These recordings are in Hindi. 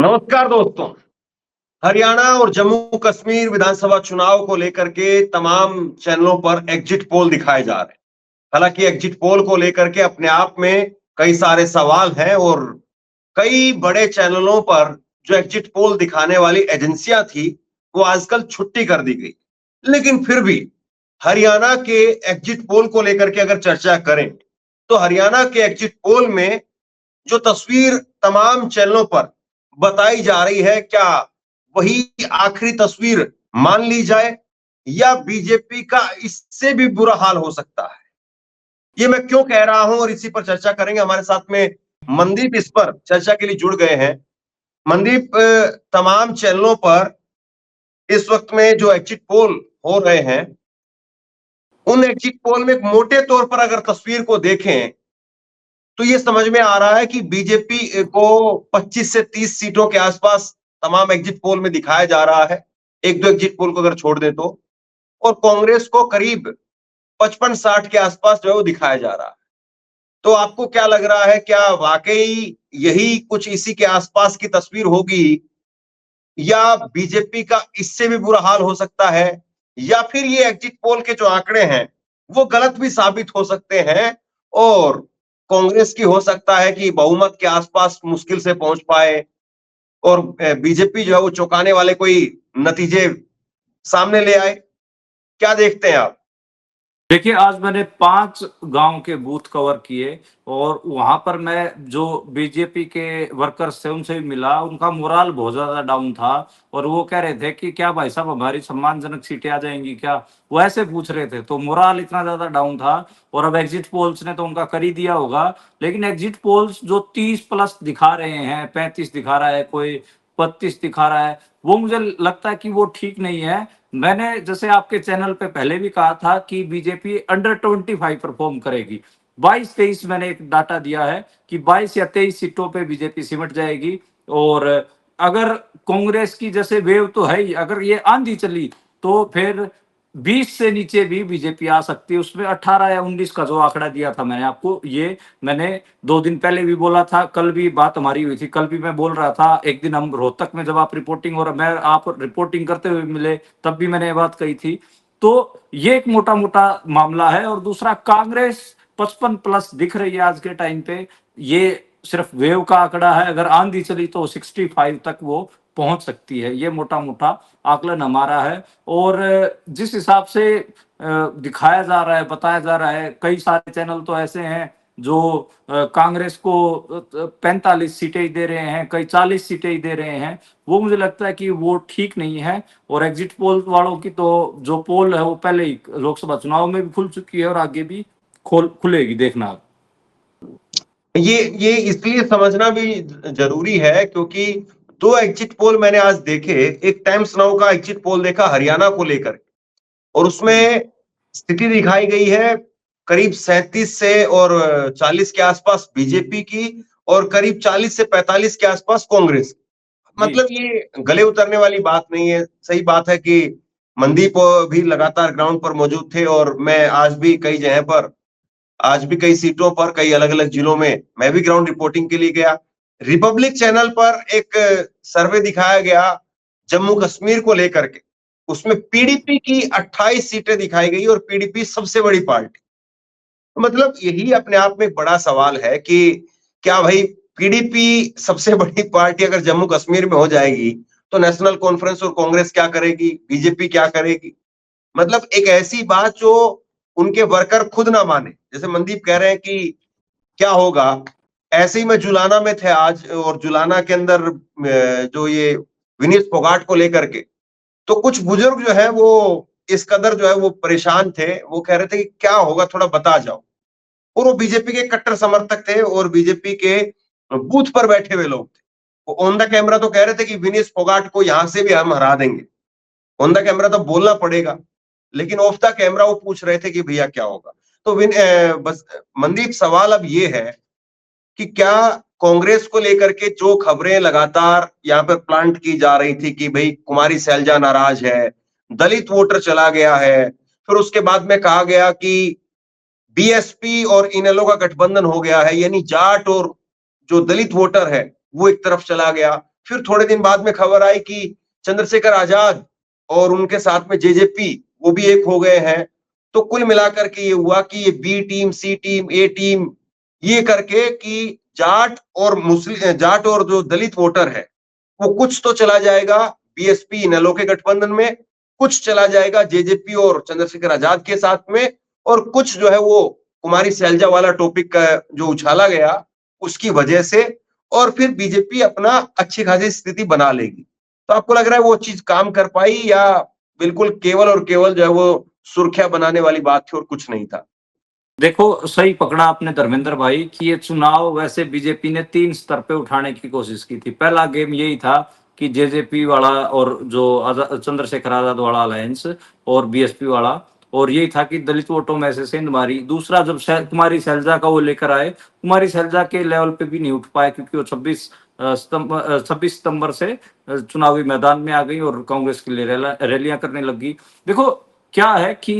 नमस्कार दोस्तों। हरियाणा और जम्मू कश्मीर विधानसभा चुनाव को लेकर के तमाम चैनलों पर एग्जिट पोल दिखाए जा रहे हैं। हालांकि एग्जिट पोल को लेकर के अपने आप में कई सारे सवाल हैं और कई बड़े चैनलों पर जो एग्जिट पोल दिखाने वाली एजेंसियां थी वो आजकल छुट्टी कर दी गई। लेकिन फिर भी हरियाणा के एग्जिट पोल को लेकर के अगर चर्चा करें तो हरियाणा के एग्जिट पोल में जो तस्वीर तमाम चैनलों पर बताई जा रही है, क्या वही आखिरी तस्वीर मान ली जाए या बीजेपी का इससे भी बुरा हाल हो सकता है? ये मैं क्यों कह रहा हूं और इसी पर चर्चा करेंगे। हमारे साथ में मनदीप इस पर चर्चा के लिए जुड़ गए हैं। मनदीप, तमाम चैनलों पर इस वक्त में जो एग्जिट पोल हो रहे हैं, उन एग्जिट पोल में एक मोटे तौर पर अगर तस्वीर को देखें तो ये समझ में आ रहा है कि बीजेपी को 25 से 30 सीटों के आसपास तमाम एग्जिट पोल में दिखाया जा रहा है, एक दो एग्जिट पोल को अगर छोड़ दे तो, और कांग्रेस को करीब 55-60 के आसपास जो है वो दिखाया जा रहा है। तो आपको क्या लग रहा है, क्या वाकई यही कुछ इसी के आसपास की तस्वीर होगी या बीजेपी का इससे भी बुरा हाल हो सकता है, या फिर ये एग्जिट पोल के जो आंकड़े हैं वो गलत भी साबित हो सकते हैं और कांग्रेस की हो सकता है कि बहुमत के आसपास मुश्किल से पहुंच पाए और बीजेपी जो है वो चौंकाने वाले कोई नतीजे सामने ले आए? क्या देखते हैं आप? देखिए, आज मैंने 5 गांव के बूथ कवर किए और वहां पर मैं जो बीजेपी के वर्कर्स थे उनसे भी मिला। उनका मोराल बहुत ज्यादा डाउन था और वो कह रहे थे कि क्या भाई साहब हमारी सम्मानजनक सीटें आ जाएंगी क्या, वो ऐसे पूछ रहे थे। तो मोराल इतना ज्यादा डाउन था। और अब एग्जिट पोल्स ने तो उनका कर ही दिया होगा, लेकिन एग्जिट पोल्स जो 30+ दिखा रहे हैं, 35 दिखा रहा है, कोई 32 दिखा रहा है, वो मुझे लगता है कि वो ठीक नहीं है। मैंने जैसे आपके चैनल पे पहले भी कहा था कि बीजेपी अंडर 25 परफॉर्म करेगी। 22-23 मैंने एक डाटा दिया है कि 22 या 23 सीटों पे बीजेपी सिमट जाएगी। और अगर कांग्रेस की जैसे वेव तो है ही, अगर ये आंधी चली तो फिर 20 से नीचे भी बीजेपी आ सकती है। उसमें 18 या 19 का जो आंकड़ा दिया था मैंने आपको, ये मैंने 2 दिन पहले भी बोला था। कल भी बात हमारी हुई थी, कल भी मैं बोल रहा था। एक दिन हम रोहतक में जब आप रिपोर्टिंग और मैं आप रिपोर्टिंग करते हुए मिले तब भी मैंने ये बात कही थी। तो ये एक मोटा मोटा मामला है। और दूसरा, कांग्रेस 55+ दिख रही है आज के टाइम पे। ये सिर्फ वेव का आंकड़ा है, अगर आंधी चली तो 65 तक वो पहुंच सकती है। ये मोटा मोटा आकलन हमारा है। और जिस हिसाब से दिखाया जा रहा है, बताया जा रहा है, कई सारे चैनल तो ऐसे हैं जो कांग्रेस को 45 सीटें ही दे रहे हैं, कई 40 सीटें ही दे रहे हैं। वो मुझे लगता है कि वो ठीक नहीं है। और एग्जिट पोल वालों की तो जो पोल है वो पहले ही लोकसभा चुनाव में भी खुल चुकी है और आगे भी खुलेगी, देखना आप। ये इसलिए समझना भी जरूरी है क्योंकि दो एग्जिट पोल मैंने आज देखे। एक टाइम्स नाउ का एग्जिट पोल देखा हरियाणा को लेकर और उसमें स्थिति दिखाई गई है करीब 37 से और 40 के आसपास बीजेपी की और करीब 40 से 45 के आसपास कांग्रेस। मतलब ये गले उतरने वाली बात नहीं है। सही बात है कि मनदीप भी लगातार ग्राउंड पर मौजूद थे और मैं आज भी कई जगह पर, आज भी कई सीटों पर, कई अलग अलग जिलों में मैं भी ग्राउंड रिपोर्टिंग के लिए गया। रिपब्लिक चैनल पर एक सर्वे दिखाया गया जम्मू कश्मीर को लेकर के, उसमें पीडीपी की 28 सीटें दिखाई गई और पीडीपी सबसे बड़ी पार्टी। मतलब यही अपने आप में एक बड़ा सवाल है कि क्या भाई पीडीपी सबसे बड़ी पार्टी अगर जम्मू कश्मीर में हो जाएगी तो नेशनल कॉन्फ्रेंस और कांग्रेस क्या करेगी, बीजेपी क्या करेगी? मतलब एक ऐसी बात जो उनके वर्कर खुद ना माने। जैसे मनदीप कह रहे हैं कि क्या होगा, ऐसे ही मैं जुलाना में थे आज और जुलाना के अंदर जो ये विनीत फोगाट को लेकर के, तो कुछ बुजुर्ग जो है वो इस कदर जो है वो परेशान थे, वो कह रहे थे कि क्या होगा थोड़ा बता जाओ। और वो बीजेपी के कट्टर समर्थक थे और बीजेपी के बूथ पर बैठे हुए लोग थे। वो ऑन द कैमरा तो कह रहे थे कि विनीत फोगाट को यहां से भी हम हरा देंगे। ऑन द कैमरा तो बोलना पड़ेगा, लेकिन ऑफ द कैमरा वो पूछ रहे थे कि भैया क्या होगा। तो बस मनदीप, सवाल अब ये है कि क्या कांग्रेस को लेकर के जो खबरें लगातार यहाँ पर प्लांट की जा रही थी कि भाई कुमारी सैलजा नाराज है, दलित वोटर चला गया है, फिर उसके बाद में कहा गया कि बीएसपी और इनेलो का गठबंधन हो गया है, यानी जाट और जो दलित वोटर है वो एक तरफ चला गया, फिर थोड़े दिन बाद में खबर आई कि चंद्रशेखर आजाद और उनके साथ में जेजेपी वो भी एक हो गए हैं। तो कुल मिलाकर के ये हुआ कि ये बी टीम, सी टीम, ए टीम, ये करके कि जाट और जो दलित वोटर है वो कुछ तो चला जाएगा बीएसपी इनेलो के गठबंधन में, कुछ चला जाएगा जेजेपी और चंद्रशेखर आजाद के साथ में, और कुछ जो है वो कुमारी सैलजा वाला टॉपिक का जो उछाला गया उसकी वजह से, और फिर बीजेपी अपना अच्छी खासी स्थिति बना लेगी। तो आपको लग रहा है वो चीज काम कर पाई, या बिल्कुल केवल और केवल जो है वो सुर्खियां बनाने वाली बात थी और कुछ नहीं था? देखो, सही पकड़ा आपने धर्मेंद्र भाई कि ये चुनाव वैसे बीजेपी ने 3 स्तर पे उठाने की कोशिश की थी। पहला गेम यही था कि जेजेपी वाला और जो चंद्रशेखर आजाद वाला अलायंस और बीएसपी वाला, और यही था कि दलित वोटों में से सेंध मारी। दूसरा, जब कुमारी सैलजा का वो लेकर आए, कुमारी सैलजा के लेवल पे भी नहीं उठ पाए क्योंकि वो 26 सितंबर से चुनावी मैदान में आ गई और कांग्रेस के लिए रैलियां करने लगी। देखो, क्या है कि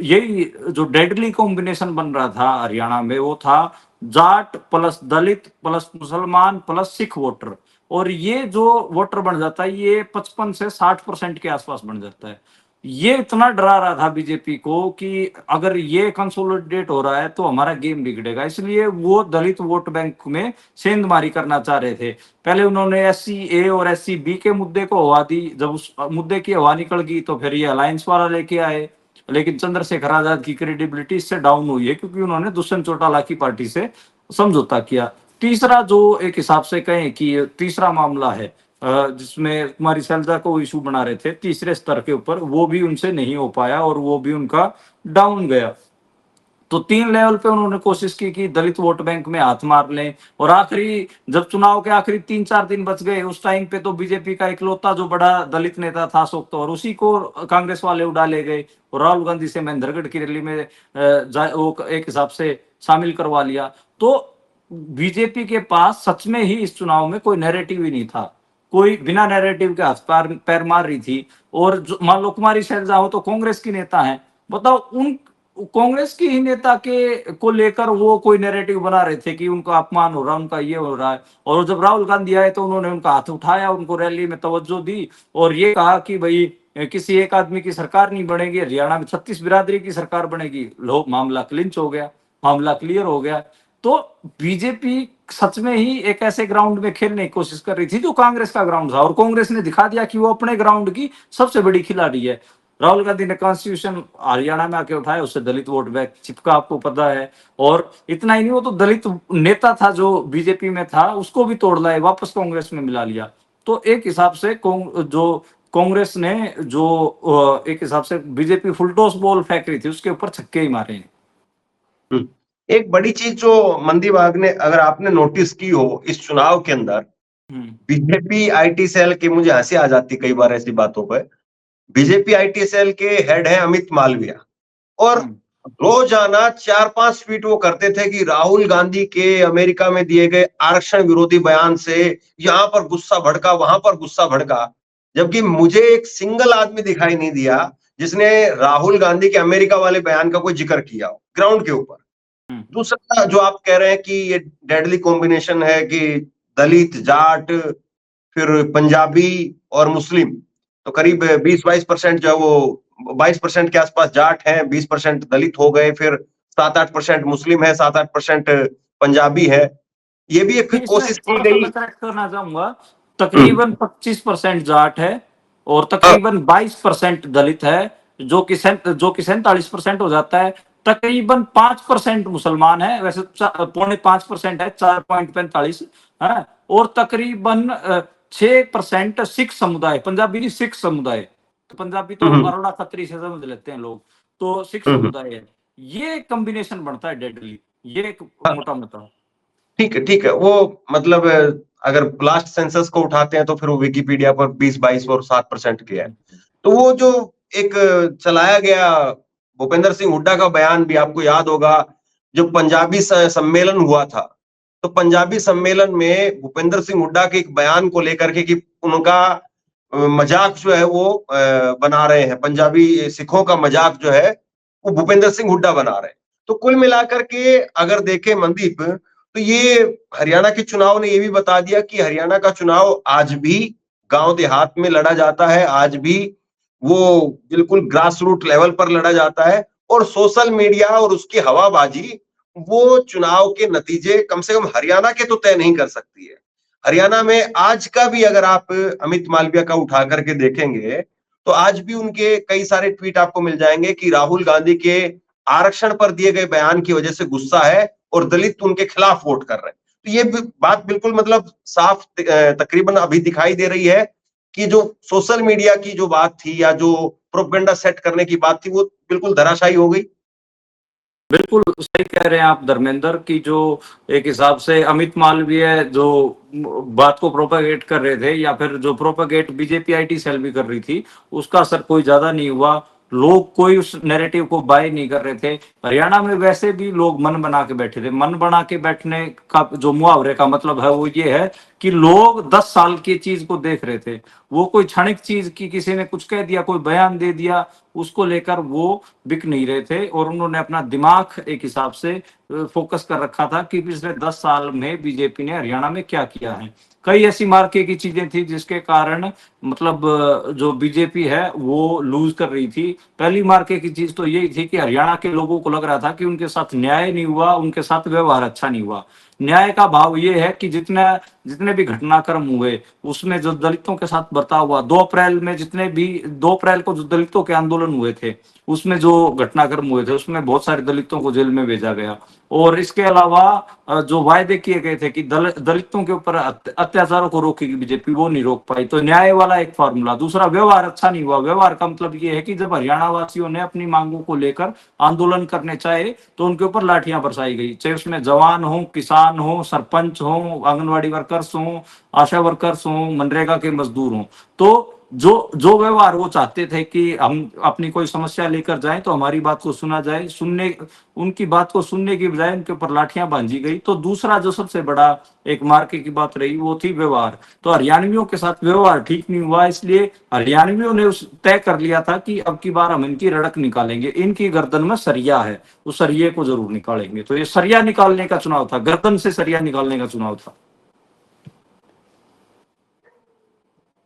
यही जो डेडली कॉम्बिनेशन बन रहा था हरियाणा में, वो था जाट प्लस दलित प्लस मुसलमान प्लस सिख वोटर, और ये जो वोटर बन जाता है ये 55 से 60% के आसपास बन जाता है। ये इतना डरा रहा था बीजेपी को कि अगर ये कंसोलिडेट हो रहा है तो हमारा गेम बिगड़ेगा, इसलिए वो दलित वोट बैंक में सेंधमारी करना चाह रहे थे। पहले उन्होंने SC-A और SC-B के मुद्दे को हवा दी, जब उस मुद्दे की हवा निकल गई तो फिर ये अलायंस वाला लेके आए। लेकिन चंद्रशेखर आजाद की क्रेडिबिलिटी इससे डाउन हुई है क्योंकि उन्होंने दुष्यंत चौटाला की पार्टी से समझौता किया। तीसरा जो एक हिसाब से कहें कि तीसरा मामला है जिसमें कुमारी सैलजा को इशू बना रहे थे तीसरे स्तर के ऊपर, वो भी उनसे नहीं हो पाया और वो भी उनका डाउन गया। तो 3 लेवल पे उन्होंने कोशिश की कि दलित वोट बैंक में हाथ मार लें, और आखिरी जब चुनाव के आखिरी 3-4 दिन बच गए उस टाइम पे तो बीजेपी का इकलौता जो बड़ा दलित नेता था अशोक तंवर, उसी को कांग्रेस वाले उड़ा ले गए और राहुल गांधी से महेंद्रगढ़ की रैली में वो एक हिसाब से शामिल करवा लिया। तो बीजेपी के पास सच में ही इस चुनाव में कोई नैरेटिव ही नहीं था, कोई बिना नैरेटिव के हाथ पैर मार रही थी। और मान लो कुमारी सैलजा हो तो कांग्रेस की नेता है, बताओ उन कांग्रेस की ही नेता के को लेकर वो कोई नैरेटिव बना रहे थे कि उनका अपमान हो रहा है, उनका ये हो रहा है। और जब राहुल गांधी आए तो उन्होंने उनका हाथ उठाया, उनको रैली में तवज्जो दी और ये कहा कि भाई किसी एक आदमी की सरकार नहीं बनेगी, हरियाणा में 36 बिरादरी की सरकार बनेगी। लो, मामला क्लिंच हो गया, मामला क्लियर हो गया। तो बीजेपी सच में ही एक ऐसे ग्राउंड में खेलने की कोशिश कर रही थी जो कांग्रेस का ग्राउंड था, और कांग्रेस ने दिखा दिया कि वो अपने ग्राउंड की सबसे बड़ी खिलाड़ी है। राहुल गांधी ने कॉन्स्टिट्यूशन हरियाणा में आके उठाया, उससे दलित वोट बैंक चिपका, आपको पता है। और इतना ही नहीं, वो तो दलित नेता था जो बीजेपी में था उसको भी तोड़ लाए, वापस कांग्रेस में मिला लिया। तो एक हिसाब से जो कांग्रेस ने जो एक हिसाब से बीजेपी फुलटॉस बॉल फेंक रही थी उसके ऊपर छक्के ही मारे हैं। एक बड़ी चीज जो मंदीबाग ने, अगर आपने नोटिस की हो इस चुनाव के अंदर, बीजेपी आईटी सेल के, मुझे हंसी आ जाती कई बार ऐसी बातों पर, बीजेपी आईटी सेल के हेड है अमित मालविया, और रोजाना 4-5 ट्वीट वो करते थे कि राहुल गांधी के अमेरिका में दिए गए आरक्षण विरोधी बयान से यहां पर गुस्सा भड़का, वहां पर गुस्सा भड़का। जबकि मुझे एक सिंगल आदमी दिखाई नहीं दिया जिसने राहुल गांधी के अमेरिका वाले बयान का कोई जिक्र किया हो ग्राउंड के ऊपर। दूसरा जो आप कह रहे हैं कि ये डेडली कॉम्बिनेशन है कि दलित, जाट, फिर पंजाबी और मुस्लिम, तो करीब 20-22% जो है वो 22% के आसपास जाट हैं, 20% दलित हो गए, फिर 7-8% मुस्लिम है, 7-8% पंजाबी है। ये भी एक कोशिश की गई। मैं करेक्ट करना चाहूंगा, तकरीबन 25% जाट है और तकरीबन 22% दलित है, जो कि 47% हो जाता है। तकरीबन 5% मुसलमान है, वैसे 4.5% है, 4.45 है, और तकरीबन 6% सिख समुदाय, पंजाबी नहीं सिख समुदाय, तो पंजाबी तो अरोड़ा खत्री से समझ लेते हैं लोग, तो सिख समुदाय है। ये कॉम्बिनेशन बनता है डेडली, ये एक मोटा मोटा। ठीक है, वो मतलब अगर लास्ट सेंसस को उठाते हैं तो फिर वो विकिपीडिया पर 20-22 और 7% किया है। तो वो जो एक चलाया गया भूपेंद्र सिंह हुड्डा का बयान भी आपको याद होगा, जब पंजाबी सम्मेलन हुआ था, तो पंजाबी सम्मेलन में भूपेंद्र सिंह हुड्डा के एक बयान को लेकर के कि उनका मजाक जो है वो बना रहे हैं, पंजाबी सिखों का मजाक जो है वो भूपेंद्र सिंह हुड्डा बना रहे हैं। तो कुल मिलाकर के अगर देखें मनदीप, तो ये हरियाणा के चुनाव ने ये भी बता दिया कि हरियाणा का चुनाव आज भी गांव देहात में लड़ा जाता है, आज भी वो बिल्कुल ग्रास रूट लेवल पर लड़ा जाता है, और सोशल मीडिया और उसकी हवाबाजी वो चुनाव के नतीजे कम से कम हरियाणा के तो तय नहीं कर सकती है। हरियाणा में आज का भी अगर आप अमित मालविया का उठा करके देखेंगे, तो आज भी उनके कई सारे ट्वीट आपको मिल जाएंगे कि राहुल गांधी के आरक्षण पर दिए गए बयान की वजह से गुस्सा है और दलित उनके खिलाफ वोट कर रहे हैं। तो ये बात बिल्कुल मतलब साफ तकरीबन अभी दिखाई दे रही है कि जो सोशल मीडिया की जो बात थी या जो प्रोपेगेंडा सेट करने की बात थी वो बिल्कुल धराशायी हो गई। बिल्कुल सही कह रहे हैं आप धर्मेंद्र की, जो एक हिसाब से अमित मालवीय जो बात को प्रोपेगेट कर रहे थे, या फिर जो प्रोपेगेट बीजेपी आईटी सेल भी कर रही थी, उसका असर कोई ज्यादा नहीं हुआ। लोग कोई उस नैरेटिव को बाय नहीं कर रहे थे। हरियाणा में वैसे भी लोग मन बना के बैठे थे। मन बना के बैठने का जो मुहावरे का मतलब है वो ये है कि लोग 10 साल की चीज को देख रहे थे। वो कोई क्षणिक चीज की, किसी ने कुछ कह दिया, कोई बयान दे दिया, उसको लेकर वो बिक नहीं रहे थे। और उन्होंने अपना दिमाग एक हिसाब से फोकस कर रखा था कि पिछले 10 साल में बीजेपी ने हरियाणा में क्या किया है। कई ऐसी मार्के की चीजें थी जिसके कारण मतलब जो बीजेपी है वो लूज कर रही थी। पहली मार्के की चीज तो यही थी कि हरियाणा के लोगों को लग रहा था कि उनके साथ न्याय नहीं हुआ, उनके साथ व्यवहार अच्छा नहीं हुआ। न्याय का भाव ये है कि जितने भी घटनाक्रम हुए उसमें जो दलितों के साथ बर्ताव हुआ, 2 अप्रैल को जो दलितों के आंदोलन हुए थे उसमें जो घटनाक्रम हुए थे उसमें बहुत सारे दलितों को जेल में भेजा गया। और इसके अलावा जो वायदे किए गए थे कि दलितों के ऊपर अत्याचारों को रोकेगी बीजेपी, वो नहीं रोक पाई। तो न्याय वाला एक फॉर्मूला। दूसरा, व्यवहार अच्छा नहीं हुआ। व्यवहार का मतलब ये है कि जब हरियाणा वासियों ने अपनी मांगों को लेकर आंदोलन करने चाहे तो उनके ऊपर लाठियां बरसाई गई, चाहे उसमें जवान हो, किसान हो, सरपंच हो, आंगनवाड़ी वर्कर्स हो, आशा वर्कर्स हो, मनरेगा के मजदूर हो। तो जो जो व्यवहार वो चाहते थे कि हम अपनी कोई समस्या लेकर जाएं तो हमारी बात को सुना जाए, उनकी बात को सुनने की बजाय उनके ऊपर लाठियां बांधी गई। तो दूसरा जो सबसे बड़ा एक मार्के की बात रही वो थी व्यवहार। तो हरियाणवियों के साथ व्यवहार ठीक नहीं हुआ, इसलिए हरियाणवियों ने उस तय कर लिया था कि अब की बार हम इनकी रड़क निकालेंगे, इनकी गर्दन में सरिया है, उस सरिये को जरूर निकालेंगे। तो ये सरिया निकालने का चुनाव था, गर्दन से सरिया निकालने का चुनाव था।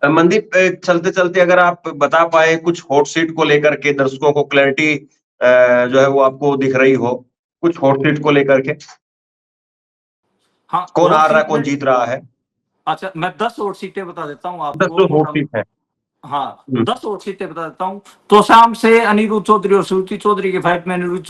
मनदीप, चलते चलते अगर आप बता पाए कुछ हॉट सीट को लेकर के, दर्शकों को क्लैरिटी जो है वो आपको दिख रही हो, कुछ हॉट सीट को लेकर के हाँ, कौन हॉट हार रहा है, सीट कौन में, जीत रहा है? अच्छा मैं 10 और सीटें बता देता हूँ 10 आपको जो हॉट मोटा। सीट है। हाँ, 10 और सीटें बता देता हूँ। तो शाम से अनिरुद्ध चौधरी और श्रुति चौधरी के फाइट में अनिरुद्ध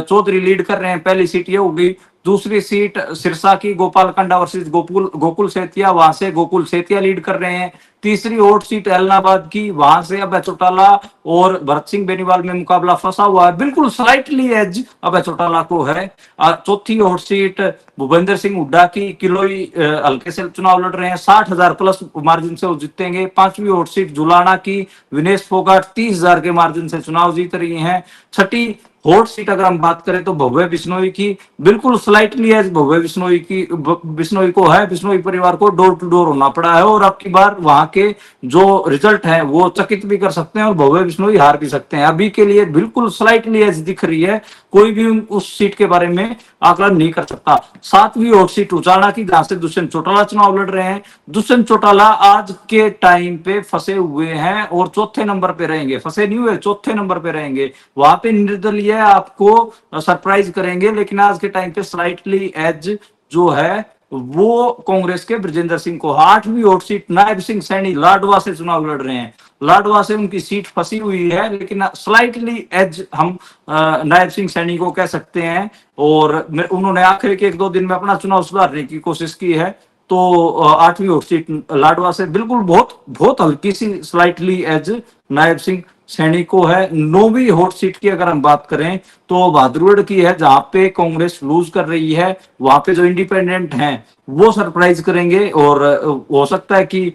चौधरी लीड कर रहे हैं। पहली सीट ये होगी। दूसरी सीट सिरसा की गोपाल कंडा वर्सेस गोकुल सेतिया, वहां से गोकुल सेतिया लीड कर रहे हैं। तीसरी हॉट सीट एलनाबाद की, वहां से अभय चौटाला और भरत सिंह बेनीवाल में मुकाबला फंसा हुआ है, बिल्कुल स्लाइटली एज अभय चौटाला को है। चौथी हॉट सीट भूपेंद्र सिंह हुड्डा की, किलोई हल्के से चुनाव लड़ रहे हैं, 60,000 प्लस मार्जिन से वो जीतेंगे। पांचवी हॉट सीट जुलाना की, विनेश फोगाट 30,000 के मार्जिन से चुनाव जीत रही हैं। छठी हॉट सीट अगर हम बात करें तो भव्य बिश्नोई की, बिल्कुल स्लाइटली एज भव्य बिश्नोई को है। बिश्नोई परिवार को डोर टू डोर होना पड़ा है और अब की बार वहां के जो रिजल्ट है वो चकित भी कर सकते हैं और भव्य बिश्नोई हार भी सकते हैं। अभी के लिए बिल्कुल स्लाइटली एज दिख रही है, कोई भी उस सीट के बारे में आकलन नहीं कर सकता। सातवीं हॉट सीट उचाना की, जहां से दुष्यंत चौटाला चुनाव लड़ रहे हैं। दुष्यंत चौटाला आज के टाइम पे फंसे हुए हैं और चौथे नंबर पे रहेंगे। फंसे नहीं हुए, चौथे नंबर पे रहेंगे। वहां पे निर्दलीय आपको सरप्राइज करेंगे, लेकिन आज के टाइम पे स्लाइटली एज जो है वो कांग्रेस के ब्रजेंद्र सिंह को। 8वीं हॉट सीट नायब सिंह सैनी लाडवा से चुनाव लड़ रहे हैं। लाडवा से उनकी सीट फंसी हुई है, लेकिन स्लाइटली एज हम नायब सिंह सैनी को कह सकते हैं। और उन्होंने आखिर के 1-2 दिन में अपना चुनाव सुधारने की कोशिश की है। तो 8वीं हॉट सीट लाडवा से बिल्कुल बहुत बहुत हल्की सी स्लाइटली एज नायब सिंह सैनी को है। 9वीं हॉट सीट की अगर हम बात करें तो बहादुरगढ़ की है, जहां पे कांग्रेस लूज कर रही है। वहां पे जो इंडिपेंडेंट हैं वो सरप्राइज करेंगे और हो सकता है कि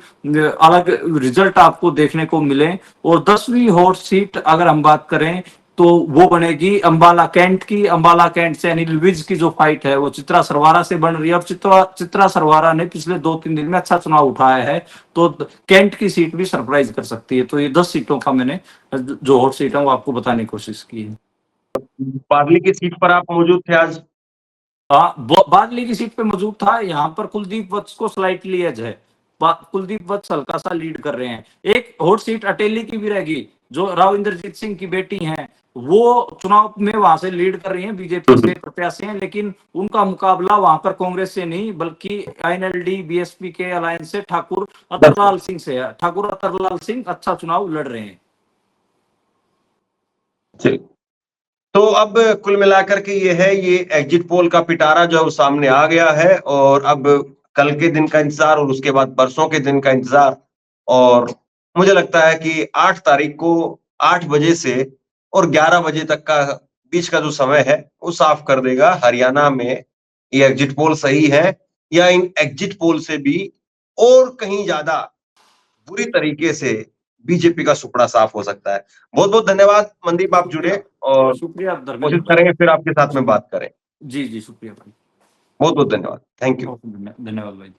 अलग रिजल्ट आपको देखने को मिले। और 10वीं हॉट सीट अगर हम बात करें तो वो बनेगी अंबाला कैंट की। अंबाला कैंट से अनिल विज की जो फाइट है वो चित्रा सरवारा से बन रही है। अब चित्रा सरवारा ने पिछले 2-3 दिन में अच्छा चुनाव उठाया है, तो कैंट की सीट भी सरप्राइज कर सकती है। तो ये 10 सीटों का मैंने जो हॉट सीट है वो आपको बताने की कोशिश की है। पार्ली की सीट पर आप मौजूद थे आज? बादली की सीट पे मौजूद था, यहाँ पर कुलदीप वत्स को स्लाइटली एज है, कुलदीप वत्स हल्का सा लीड कर रहे हैं। एक हॉट सीट अटेली की भी रहेगी, जो राव इंद्रजीत सिंह की बेटी हैं, वो चुनाव में वहां से लीड कर रही हैं, बीजेपी से प्रत्याशी हैं, लेकिन उनका मुकाबला वहां पर कांग्रेस से नहीं बल्कि आईएनएलडी बीएसपी के अलायंस से ठाकुर अतरलाल सिंह से है। ठाकुर अतरलाल सिंह अच्छा चुनाव लड़ रहे हैं। तो अब कुल मिलाकर के ये एग्जिट पोल का पिटारा जो है वो सामने आ गया है, और अब कल के दिन का इंतजार और उसके बाद परसों के दिन का इंतजार। और मुझे लगता है कि 8 तारीख को 8 बजे से और 11 बजे तक का बीच का जो समय है वो साफ कर देगा हरियाणा में ये एग्जिट पोल सही है या इन एग्जिट पोल से भी और कहीं ज्यादा बुरी तरीके से बीजेपी का सुपड़ा साफ हो सकता है। बहुत बहुत धन्यवाद मनदीप, आप जुड़े, और शुक्रिया कोशिश धर्मेंद्र। करेंगे फिर आपके साथ में बात करें। जी जी शुक्रिया भाई, बहुत बहुत धन्यवाद, थैंक यू। धन्यवाद भाई।